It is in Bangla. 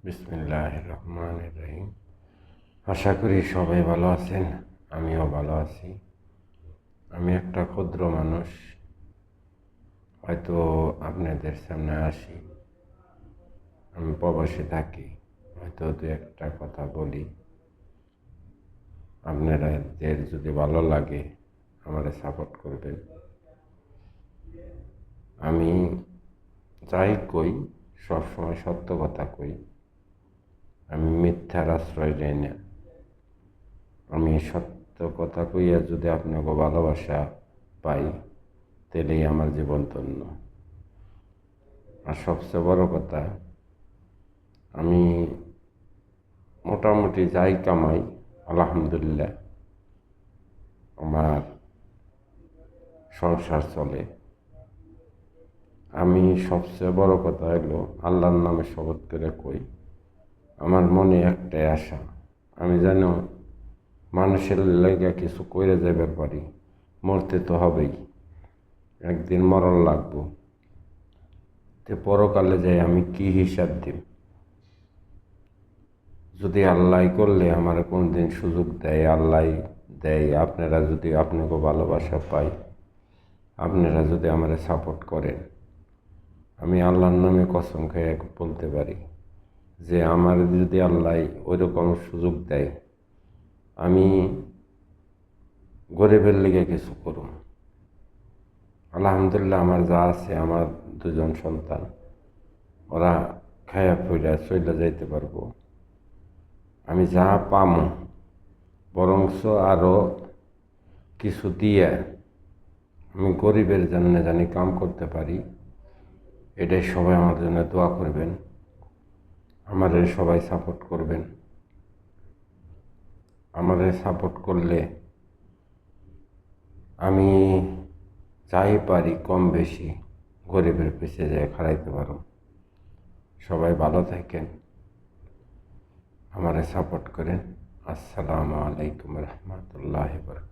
বিসমিল্লাহির রহমানির রহিম। আশা করি সবাই ভালো আছেন, আমিও ভালো আছি। আমি একটা ক্ষুদ্র মানুষ, হয়তো আপনাদের সামনে আসি। আমি প্রবাসে থাকি, হয়তো দু একটা কথা বলি। আপনাদের যদি ভালো লাগে আমারে সাপোর্ট করবেন। আমি যাই কই সবসময় সত্য কথা কই, আমি মিথ্যার আশ্রয় দেই না। আমি সত্য কথা কইয়া যদি আপনাকে ভালোবাসা পাই, তাহলেই আমার জীবন ধন্য। আর সবচেয়ে বড় কথা, আমি মোটামুটি যাই কামাই, আলহামদুলিল্লাহ আমার সংসার চলে। আমি সবচেয়ে বড় কথা হলো আল্লাহর নামে শপথ করে কই, আমার মনে একটাই আশা, আমি যেন মানুষের লেগে কিছু করে যাবার পারি। মরতে তো হবেই, একদিন মরণ লাগবো। তে পরকালে যাই আমি কি হিসাব দিব? যদি আল্লাহ করলে আমার কোনদিন সুযোগ দেয়, আল্লাহ দেয়, আপনারা যদি আপনাকে ভালোবাসা পাই, আপনারা যদি আমারে সাপোর্ট করেন, আমি আল্লাহর নামে কসম খেয়ে বলতে পারি যে আমার যদি আল্লাহ ওইরকম সুযোগ দেয়, আমি গরিবের লিগে কিছু করুম। আলহামদুলিল্লাহ আমার যা আছে, আমার দুজন সন্তান, ওরা খায়া ফিরা চলে যাইতে পারবো। আমি যা পামো বরংস আরও কিছু দিয়ে আমি গরিবের জন্য জানি কাম করতে পারি। এটাই সবাই আমার জন্য দোয়া করবেন, আমাদের সবাই সাপোর্ট করবেন। আমাদের সাপোর্ট করলে আমি যাই পারি কম বেশি গরিবের পিছিয়ে যেয়ে খাড়াইতে পারো। সবাই ভালো থাকেন, আমারে সাপোর্ট করেন। আসসালামু আলাইকুম রহমতুল্লাহি ওয়া বারাকাতুহু।